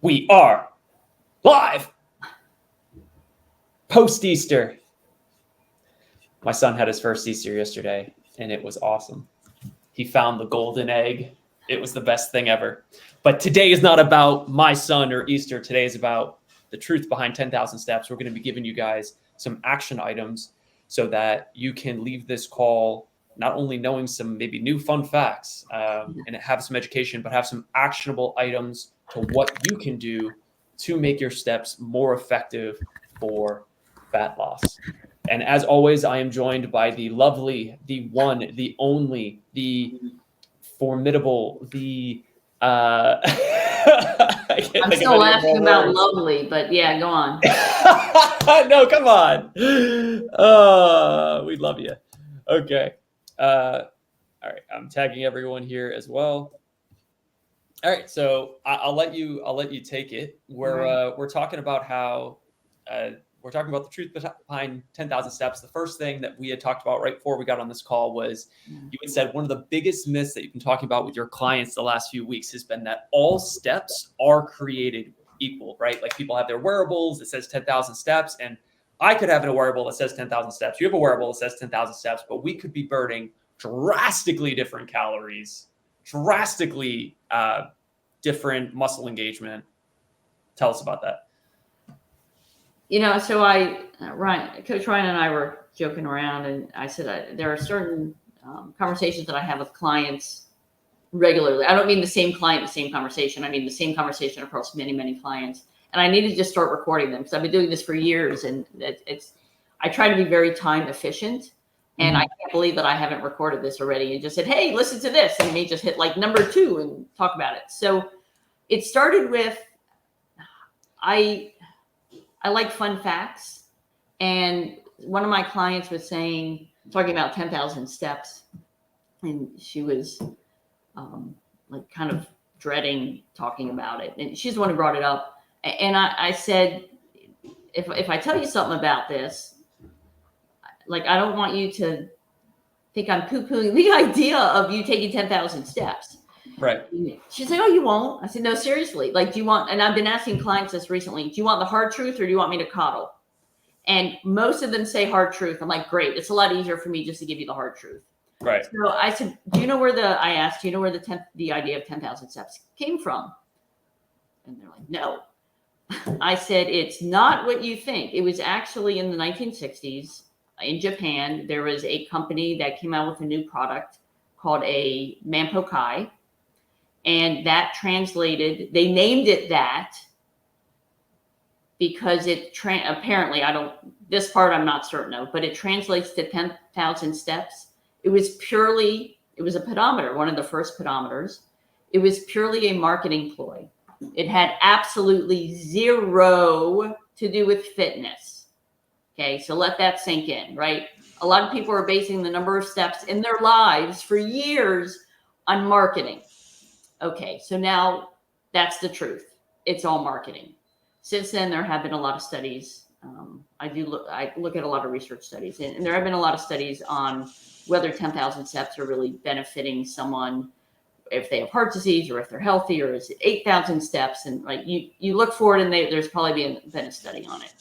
We are live post-Easter. My son had his first Easter yesterday, and it was awesome. He found the golden egg. It was the best thing ever. But today is not about my son or Easter. Today is about the truth behind 10,000 steps. We're going to be giving you guys some action items so that you can leave this call not only knowing some maybe new fun facts and have some education, but have some actionable items to what you can do to make your steps more effective for fat loss. And as always, I am joined by the lovely, the one, the only, the formidable, the I'm still laughing about lovely, but yeah, go on. No, come on. We love you. Okay. All right. I'm tagging everyone here as well. All right. So I'll let you take it. We're talking about how we're talking about the truth behind 10,000 steps. The first thing that we had talked about right before we got on this call was you had said one of the biggest myths that you've been talking about with your clients the last few weeks has been that all steps are created equal, right? Like people have their wearables that says 10,000 steps, and I could have a wearable that says 10,000 steps. You have a wearable that says 10,000 steps, but we could be burning drastically different calories, drastically different muscle engagement. Tell us about that. You know, so Coach Ryan and I were joking around, and I said there are certain conversations that I have with clients regularly. I don't mean the same client, the same conversation. I mean the same conversation across many, many clients. And I need to just start recording them because I've been doing this for years, and I try to be very time efficient. And I can't believe that I haven't recorded this already and just said, hey, listen to this. And me just hit like number 2 and talk about it. So it started with, I like fun facts. And one of my clients was talking about 10,000 steps. And she was like kind of dreading talking about it. And she's the one who brought it up. And I said, if I tell you something about this, like, I don't want you to think I'm poo-pooing the idea of you taking 10,000 steps. Right. She's like, oh, you won't? I said, no, seriously. Like, do you want, and I've been asking clients this recently, do you want the hard truth or do you want me to coddle? And most of them say hard truth. I'm like, great. It's a lot easier for me just to give you the hard truth. Right. So I said, do you know where the idea of 10,000 steps came from? And they're like, no. I said, it's not what you think. It was actually in the 1960s. In Japan, there was a company that came out with a new product called a Manpokai. And that translated, they named it that because apparently, this part I'm not certain of, but it translates to 10,000 steps. It was a pedometer, one of the first pedometers. It was purely a marketing ploy. It had absolutely zero to do with fitness. Okay, so let that sink in, right? A lot of people are basing the number of steps in their lives for years on marketing. Okay, so now that's the truth. It's all marketing. Since then, there have been a lot of studies. I look at a lot of research studies, and there have been a lot of studies on whether 10,000 steps are really benefiting someone if they have heart disease or if they're healthy, or is it 8,000 steps? And like you look for it, and there's probably been a study on it.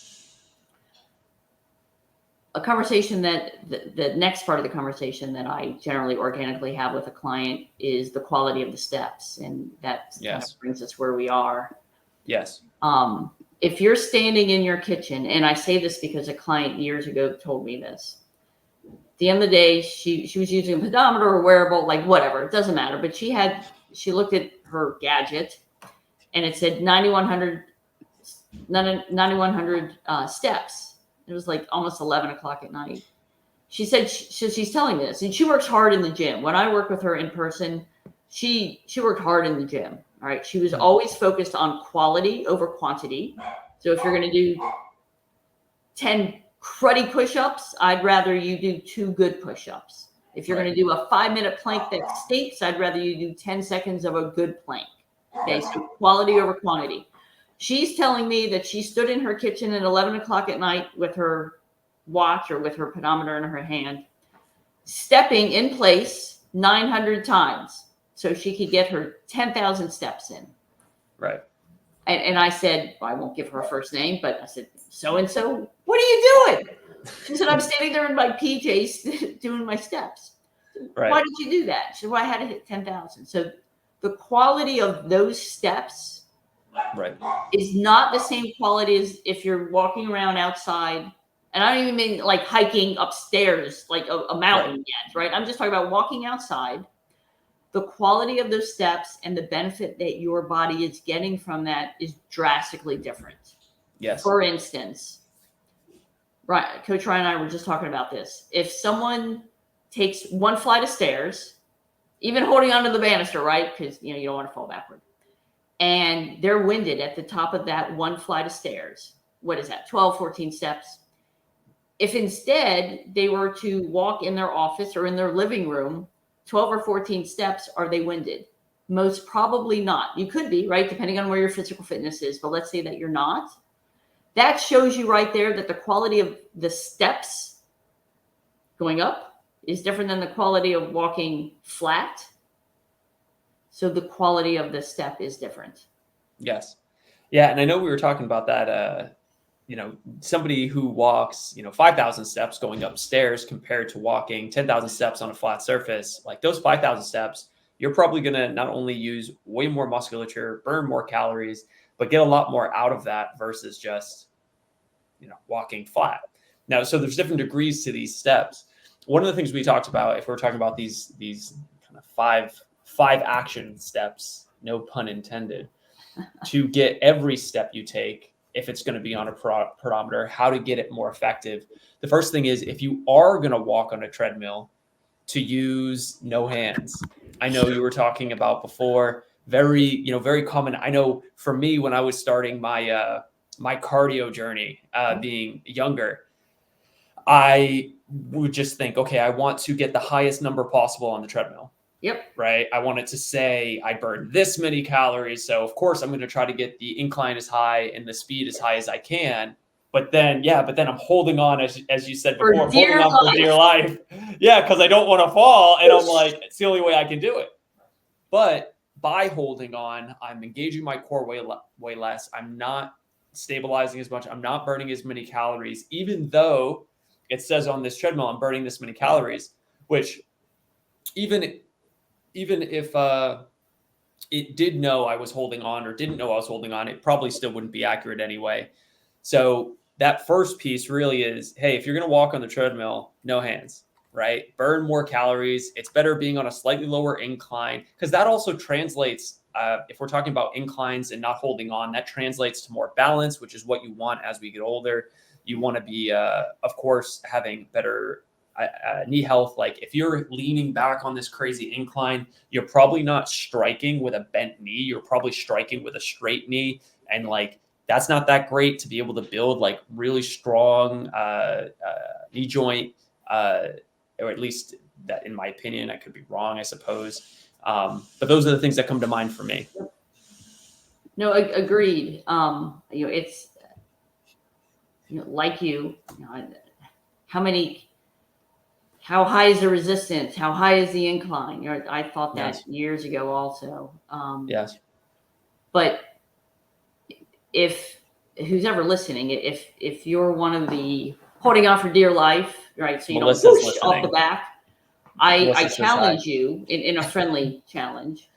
A conversation that the next part of the conversation that I generally organically have with a client is the quality of the steps. And that kind of brings us where we are. Yes. If you're standing in your kitchen, and I say this because a client years ago told me this, at the end of the day, she was using a pedometer or wearable, like whatever, it doesn't matter. But she looked at her gadget and it said 9,100 steps. It was like almost 11 o'clock at night. She said she's telling me this, and she works hard in the gym. When I work with her in person, she worked hard in the gym. All right. She was always focused on quality over quantity. So if you're going to do 10 cruddy push-ups, I'd rather you do 2 good push-ups. If you're going to do a 5-minute plank that stinks, I'd rather you do 10 seconds of a good plank. Okay. So quality over quantity. She's telling me that she stood in her kitchen at 11 o'clock at night with her watch or with her pedometer in her hand, stepping in place 900 times so she could get her 10,000 steps in. Right. And I said, well, I won't give her first name, but I said, so-and-so, what are you doing? She said, I'm standing there in my PJs doing my steps. Right. Why did you do that? She said, well, I had to hit 10,000. So the quality of those steps Right. is not the same quality as if you're walking around outside. And I don't even mean like hiking upstairs, like a mountain yet, right? I'm just talking about walking outside. The quality of those steps and the benefit that your body is getting from that is drastically different. Yes. For instance, right, Coach Ryan and I were just talking about this. If someone takes one flight of stairs, even holding onto the banister, right? Because you don't want to fall backward. And they're winded at the top of that one flight of stairs. What is that? 12, 14 steps. If instead they were to walk in their office or in their living room, 12 or 14 steps, are they winded? Most probably not. You could be, right? Depending on where your physical fitness is. But let's say that you're not. That shows you right there that the quality of the steps going up is different than the quality of walking flat. So the quality of the step is different. Yes. Yeah. And I know we were talking about that, somebody who walks, 5,000 steps going upstairs compared to walking 10,000 steps on a flat surface, like those 5,000 steps, you're probably going to not only use way more musculature, burn more calories, but get a lot more out of that versus just, walking flat. Now, so there's different degrees to these steps. One of the things we talked about, if we're talking about these kind of five action steps, no pun intended, to get every step you take, if it's going to be on a pedometer, how to get it more effective. The first thing is, if you are going to walk on a treadmill, to use no hands. I know you were talking about before, very common. I know for me, when I was starting my my cardio journey, being younger, I would just think, okay, I want to get the highest number possible on the treadmill. Yep. Right. I want it to say I burned this many calories. So of course I'm going to try to get the incline as high and the speed as high as I can. But then I'm holding on, as you said before, I'm holding on for dear life. Yeah, because I don't want to fall. And I'm like, it's the only way I can do it. But by holding on, I'm engaging my core way less. I'm not stabilizing as much. I'm not burning as many calories, even though it says on this treadmill I'm burning this many calories, which even if it did know I was holding on or didn't know I was holding on, it probably still wouldn't be accurate anyway. So that first piece really is, hey, if you're going to walk on the treadmill, no hands, right? Burn more calories. It's better being on a slightly lower incline, because that also translates, if we're talking about inclines and not holding on, that translates to more balance, which is what you want as we get older. You want to be, of course, having better knee health. Like if you're leaning back on this crazy incline, you're probably not striking with a bent knee. You're probably striking with a straight knee. And like, that's not that great to be able to build like really strong knee joint, or at least that, in my opinion. I could be wrong, I suppose. But those are the things that come to mind for me. No, agreed. It's, like how high is the resistance? How high is the incline? I thought that years ago also. Yes. But if who's ever listening, if you're one of the holding on for dear life, right? So you don't push off the back. I challenge you in a friendly challenge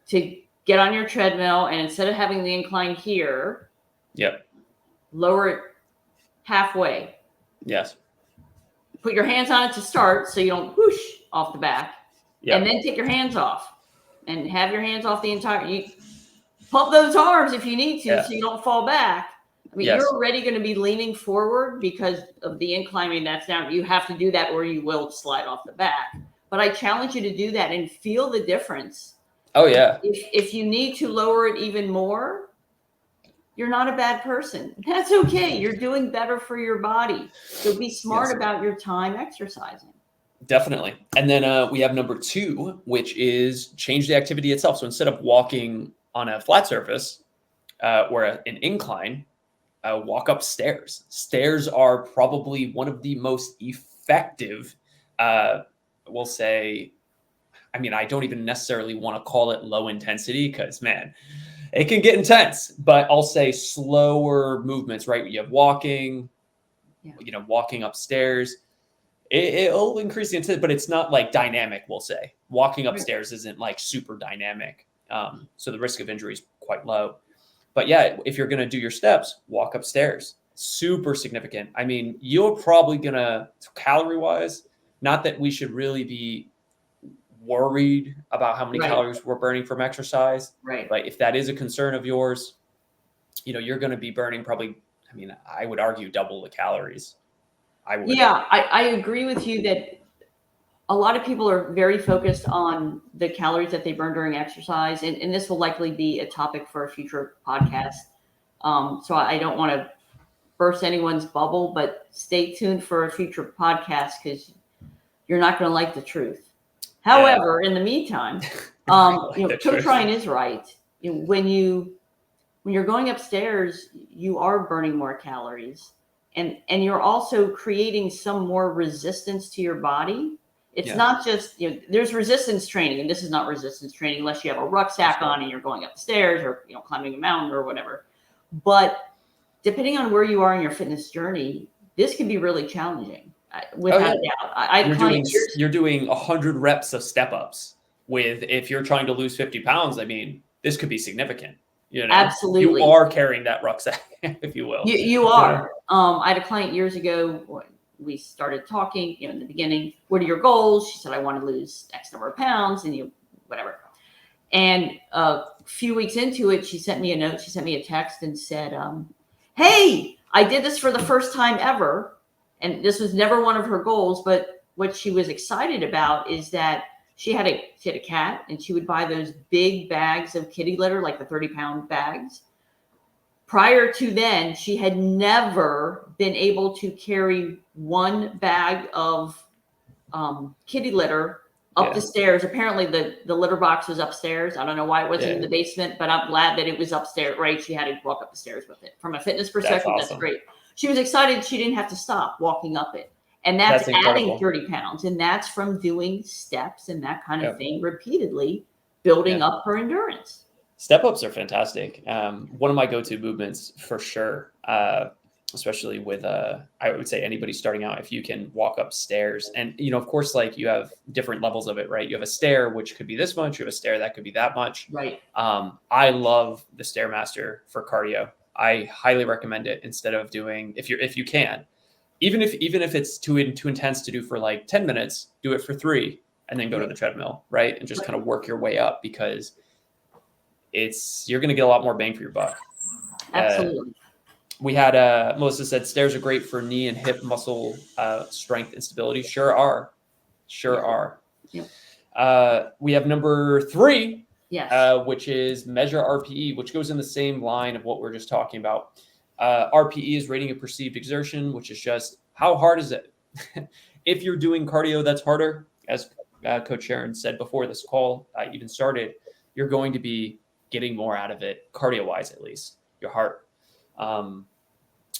to get on your treadmill, and instead of having the incline here, lower it halfway. Yes. Put your hands on it to start so you don't whoosh off the back. And then take your hands off and have your hands off the entire. You pump those arms if you need to so you don't fall back. I mean, you're already going to be leaning forward because of the incline. I mean, that's down. You have to do that or you will slide off the back. But I challenge you to do that and feel the difference. Oh, yeah. If you need to lower it even more, you're not a bad person. That's okay. You're doing better for your body. So be smart about your time exercising. Definitely. And then we have number 2, which is change the activity itself. So instead of walking on a flat surface or an incline, walk up stairs. Stairs are probably one of the most effective, we'll say, I mean, I don't even necessarily want to call it low intensity because, man, it can get intense, but I'll say slower movements, right? You have walking, walking upstairs. It'll increase the intensity, but it's not like dynamic, we'll say. Walking upstairs isn't like super dynamic. So the risk of injury is quite low. But yeah, if you're going to do your steps, walk upstairs. Super significant. I mean, you're probably going to, calorie wise, not that we should really be worried about how many calories we're burning from exercise. Right. But if that is a concern of yours, you're going to be burning probably, I mean, I would argue double the calories. Yeah, I agree with you that a lot of people are very focused on the calories that they burn during exercise. And this will likely be a topic for a future podcast. So I don't want to burst anyone's bubble, but stay tuned for a future podcast because you're not going to like the truth. However, in the meantime, Coach Ryan is right. When you're going upstairs, you are burning more calories, and you're also creating some more resistance to your body. It's not just, there's resistance training, and this is not resistance training unless you have a rucksack on and you're going up the stairs or, climbing a mountain or whatever. But depending on where you are in your fitness journey, this can be really challenging. Without a doubt. You're doing 100 reps of step ups if you're trying to lose 50 pounds, I mean, this could be significant. Absolutely. You are carrying that rucksack, if you will. You are. I had a client years ago. We started talking, in the beginning, what are your goals? She said, I want to lose X number of pounds and whatever. And a few weeks into it, she sent me a note. She sent me a text and said, hey, I did this for the first time ever. And this was never one of her goals. But what she was excited about is that she had a cat and she would buy those big bags of kitty litter, like the 30-pound bags. Prior to then, she had never been able to carry one bag of kitty litter up the stairs. Apparently, the litter box was upstairs. I don't know why it wasn't in the basement, but I'm glad that it was upstairs, right? She had to walk up the stairs with it. From a fitness perspective, that's great. She was excited she didn't have to stop walking up it. And that's adding 30 pounds. And that's from doing steps and that kind of thing repeatedly, building up her endurance. Step ups are fantastic. One of my go-to movements for sure, especially with, I would say anybody starting out, if you can walk upstairs and, of course, like you have different levels of it, right? You have a stair, which could be this much. You have a stair that could be that much. Right. I love the Stairmaster for cardio. I highly recommend it instead of doing, if you can, even if it's too intense to do for like 10 minutes, do it for 3 and then go to the treadmill, right? And just kind of work your way up because you're going to get a lot more bang for your buck. Absolutely. We had Melissa said stairs are great for knee and hip muscle strength and stability. Sure are. Yep. We have number 3. Yes. Which is measure RPE, which goes in the same line of what we're just talking about. RPE is rating of perceived exertion, which is just how hard is it? If you're doing cardio that's harder, as Coach Sharon said before this call even started, you're going to be getting more out of it, cardio-wise at least, your heart.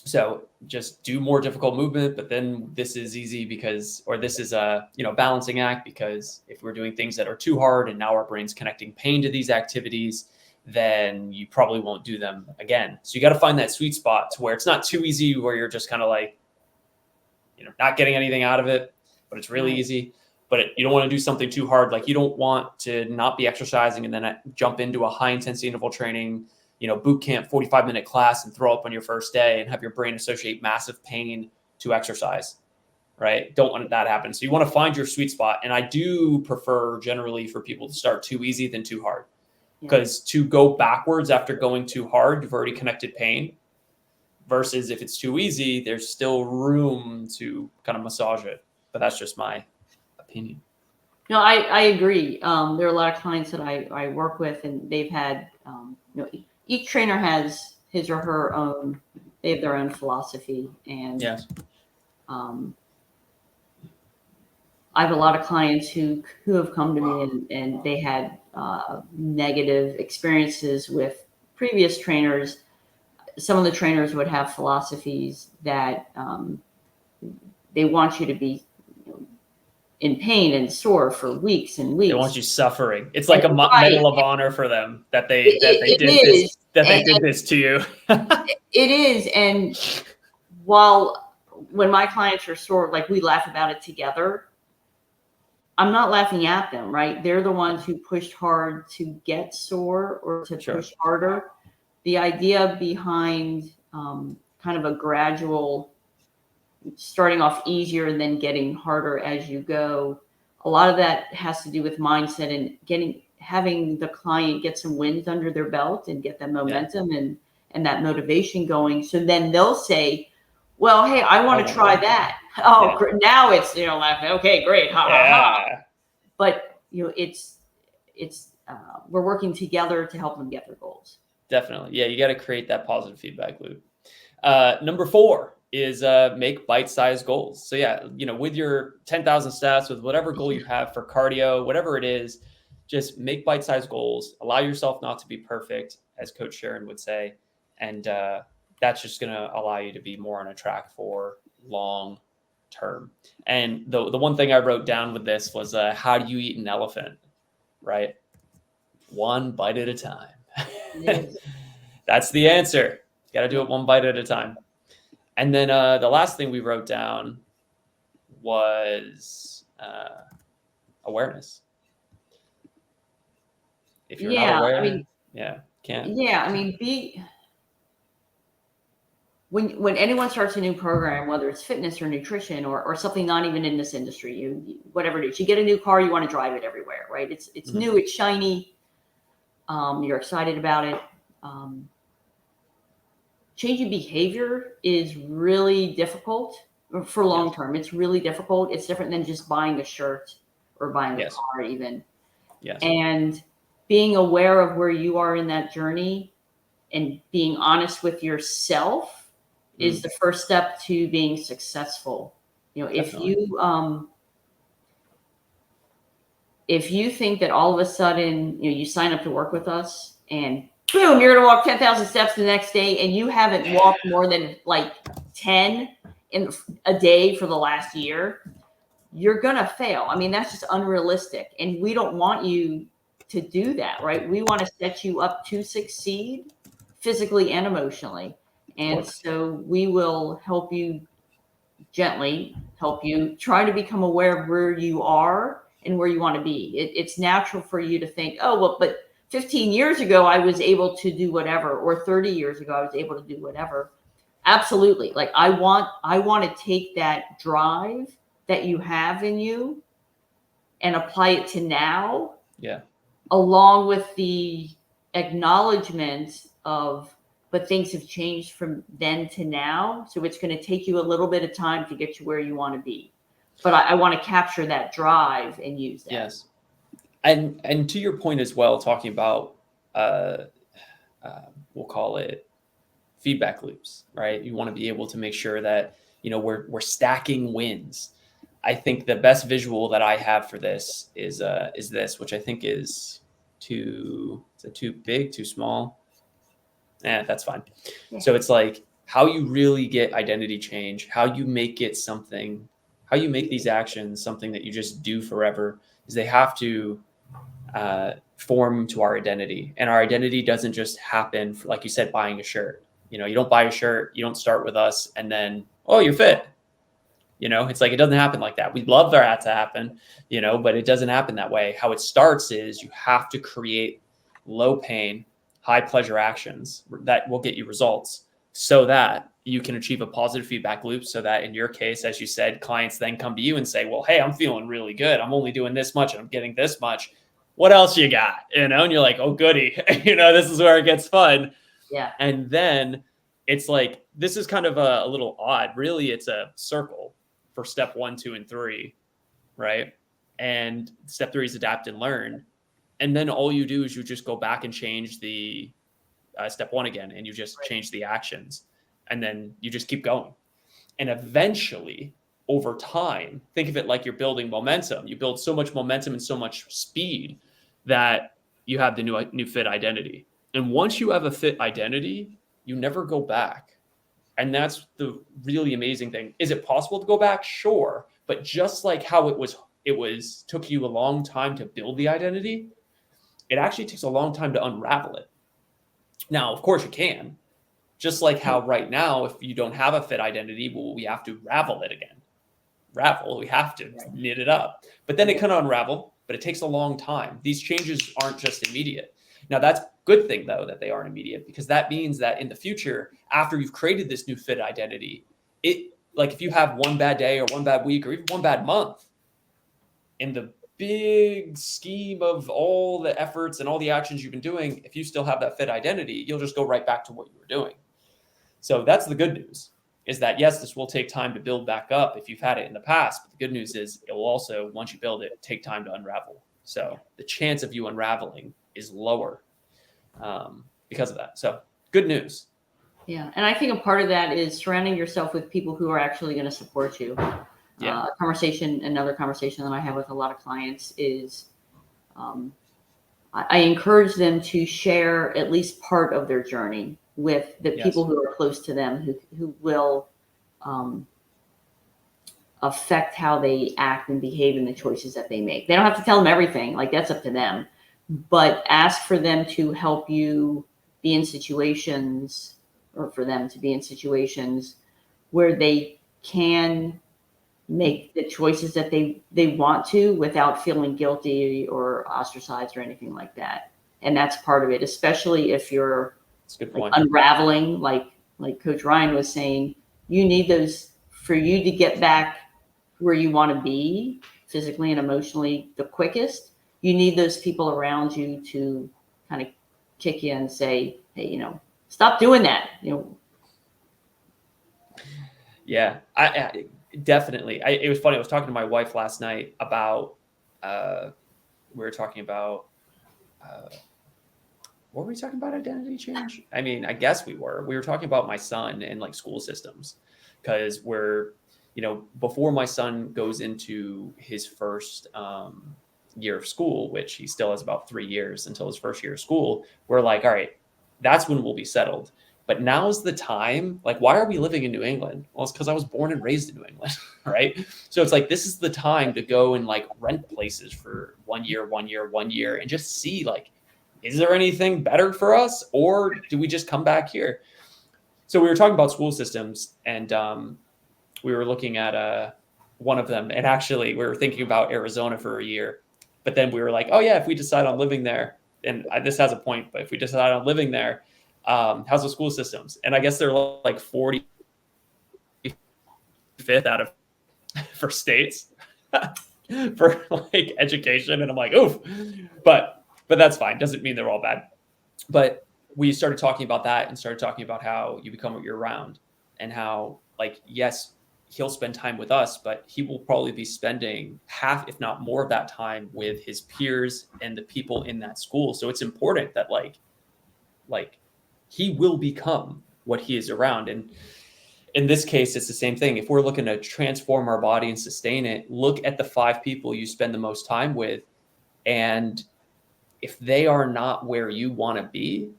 So just do more difficult movement, but then this is easy this is a balancing act, because if we're doing things that are too hard and now our brain's connecting pain to these activities, then you probably won't do them again. So you got to find that sweet spot to where it's not too easy, where you're just kind of like, not getting anything out of it, but it's really easy. But you don't want to do something too hard. Like you don't want to not be exercising and then jump into a high intensity interval training, boot camp, 45-minute class and throw up on your first day and have your brain associate massive pain to exercise, right? Don't want that to happen. So you want to find your sweet spot. And I do prefer generally for people to start too easy than too hard, because to go backwards after going too hard, you've already connected pain, versus if it's too easy, there's still room to kind of massage it. But that's just my opinion. No, I agree. There are a lot of clients that I work with, and they've had, each trainer has his or her own, they have their own philosophy. And I have a lot of clients who have come to me and they had negative experiences with previous trainers. Some of the trainers would have philosophies that they want you to be in pain and sore for weeks and They weeks. want you suffering. It's like a Right. medal of honor for them that they It did is. this to you. It is. And when my clients are sore, like we laugh about it together, I'm not laughing at them, right? They're the ones who pushed hard to get sore or to Sure. push harder. The idea behind kind of a gradual starting off easier and then getting harder as you go, a lot of that has to do with mindset and having the client get some wins under their belt and get that momentum and that motivation going. So then they'll say, well, hey, I want to try that. Oh, now it's, laughing. Okay, great. Ha, ha, ha. But, it's we're working together to help them get their goals. Definitely. Yeah. You got to create that positive feedback loop. Number 4 is make bite-sized goals. So yeah, with your 10,000 steps, with whatever goal you have for cardio, whatever it is, just make bite-sized goals. Allow yourself not to be perfect, as Coach Sharon would say. And that's just going to allow you to be more on a track for long term. And the one thing I wrote down with this was how do you eat an elephant, right? One bite at a time. Yes. That's the answer. You got to do it one bite at a time. And then the last thing we wrote down was awareness. If you're not aware, can't. Yeah, I mean, when anyone starts a new program, whether it's fitness or nutrition or something not even in this industry, whatever it is, you get a new car, you want to drive it everywhere, right? It's new, it's shiny, you're excited about it. Changing behavior is really difficult for long term. It's really difficult. It's different than just buying a shirt or buying a car even. Yes. And being aware of where you are in that journey and being honest with yourself is the first step to being successful. Definitely. If you think that all of a sudden, you sign up to work with us and boom, you're going to walk 10,000 steps the next day and you haven't walked more than like 10 in a day for the last year, you're going to fail. I mean, that's just unrealistic. And we don't want you to do that, right? We want to set you up to succeed physically and emotionally. And so we will help you gently, try to become aware of where you are and where you want to be. It's natural for you to think, oh, well, but 15 years ago, I was able to do whatever, or 30 years ago, I was able to do whatever. Absolutely. Like I want to take that drive that you have in you and apply it to now. Yeah. Along with the acknowledgement but things have changed from then to now. So it's going to take you a little bit of time to get you where you want to be. But I want to capture that drive and use that. Yes. And to your point as well, talking about, we'll call it feedback loops, right? You want to be able to make sure that, we're stacking wins. I think the best visual that I have for this is this, which I think is too big, too small. That's fine. Yeah. So it's like how you really get identity change, how you make it something, how you make these actions something that you just do forever, is they have to form to our identity. And our identity doesn't just happen, like you said, buying a shirt. You don't buy a shirt, you don't start with us and then, oh, you're fit. It's like, it doesn't happen like that. We'd love for that to happen, but it doesn't happen that way. How it starts is you have to create low pain, high pleasure actions that will get you results so that you can achieve a positive feedback loop. So that in your case, as you said, clients then come to you and say, well, hey, I'm feeling really good. I'm only doing this much and I'm getting this much. What else you got? And you're like, oh, goody. This is where it gets fun. Yeah. And then it's like, this is kind of a little odd. Really, it's a circle for step 1, 2, and 3, right? And step 3 is adapt and learn. And then all you do is you just go back and change the step 1 again, and you just change the actions. And then you just keep going. And eventually, over time, think of it like you're building momentum. You build so much momentum and so much speed that you have the new fit identity. And once you have a fit identity, you never go back. And that's the really amazing thing. Is it possible to go back? Sure. But just like how it was took you a long time to build the identity, it actually takes a long time to unravel it. Now, of course you can, just like how right now, if you don't have a fit identity, well, we have to ravel it again. We have to knit it up, but then it can unravel, but it takes a long time. These changes aren't just immediate. Now that's a good thing though, that they aren't immediate, because that means that in the future, after you've created this new fit identity, like if you have one bad day or one bad week or even one bad month, in the big scheme of all the efforts and all the actions you've been doing, if you still have that fit identity, you'll just go right back to what you were doing. So that's the good news, is that yes, this will take time to build back up if you've had it in the past, but the good news is it will also, once you build it, take time to unravel. So the chance of you unraveling is lower because of that. So good news. Yeah. And I think a part of that is surrounding yourself with people who are actually going to support you. Yeah. Another conversation that I have with a lot of clients is I encourage them to share at least part of their journey with the people who are close to them, who will affect how they act and behave in the choices that they make. They don't have to tell them everything, like that's up to them, but ask for them to help you be in situations, or for them to be in situations where they can make the choices that they want to without feeling guilty or ostracized or anything like that. And that's part of it, especially if you're unraveling, like Coach Ryan was saying. You need those for you to get back where you want to be physically and emotionally the quickest. You need those people around you to kind of kick you and say, hey, stop doing that. Yeah, I definitely. It was funny. I was talking to my wife last night about, we were talking about, what were we talking about? Identity change? I mean, I guess we were talking about my son and like school systems, because before my son goes into his first year of school, which he still has about 3 years until his first year of school, we're like, all right, that's when we'll be settled. But now's the time. Like, why are we living in New England? Well, it's because I was born and raised in New England, right? So it's like, this is the time to go and like rent places for 1 year, and just see, like, is there anything better for us, or do we just come back here? So we were talking about school systems, and we were looking at one of them, and actually we were thinking about Arizona for a year, but then we were like, oh yeah, if we decide on living there, and this has a point, but if we decide on living there, how's the school systems? And I guess they're like 45th out of for states for like education. And I'm like, oof, but that's fine. Doesn't mean they're all bad. But we started talking about that and started talking about how you become what you're around, and how, like, yes, he'll spend time with us, but he will probably be spending half, if not more, of that time with his peers and the people in that school. So it's important that like he will become what he is around. And in this case, it's the same thing. If we're looking to transform our body and sustain it, look at the 5 people you spend the most time with. And if they are not where you want to be,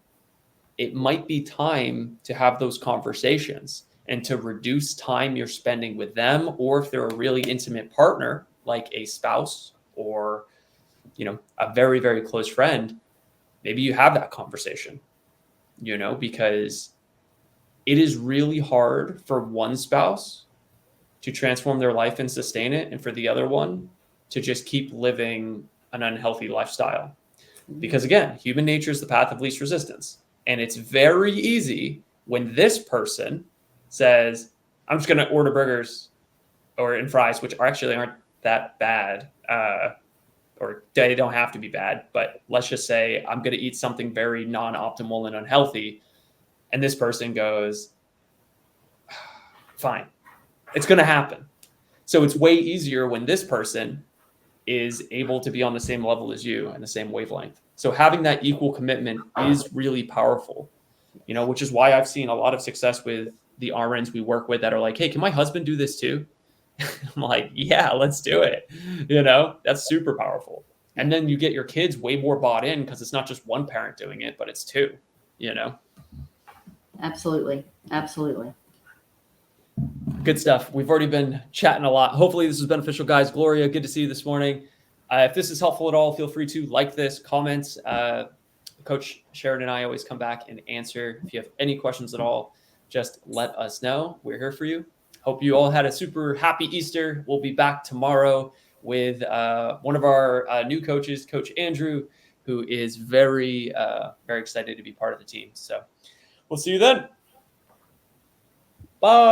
it might be time to have those conversations and to reduce time you're spending with them. Or if they're a really intimate partner, like a spouse or, a very, very close friend, maybe you have that conversation, because it is really hard for one spouse to transform their life and sustain it, and for the other one to just keep living an unhealthy lifestyle. Because again, human nature is the path of least resistance. And it's very easy when this person says, I'm just going to order burgers and fries, which actually aren't that bad, or they don't have to be bad, but let's just say I'm going to eat something very non-optimal and unhealthy. And this person goes, fine, it's going to happen. So it's way easier when this person is able to be on the same level as you and the same wavelength. So having that equal commitment is really powerful, which is why I've seen a lot of success with the RNs we work with that are like, hey, can my husband do this too? I'm like, yeah, let's do it. That's super powerful. And then you get your kids way more bought in, because it's not just one parent doing it, but it's 2, Absolutely. Good stuff. We've already been chatting a lot. Hopefully this was beneficial, guys. Gloria, good to see you this morning. If this is helpful at all, feel free to like this, comment. Coach Sheridan and I always come back and answer. If you have any questions at all, just let us know. We're here for you. Hope you all had a super happy Easter. We'll be back tomorrow with one of our new coaches, Coach Andrew, who is very, very excited to be part of the team. So we'll see you then. Bye.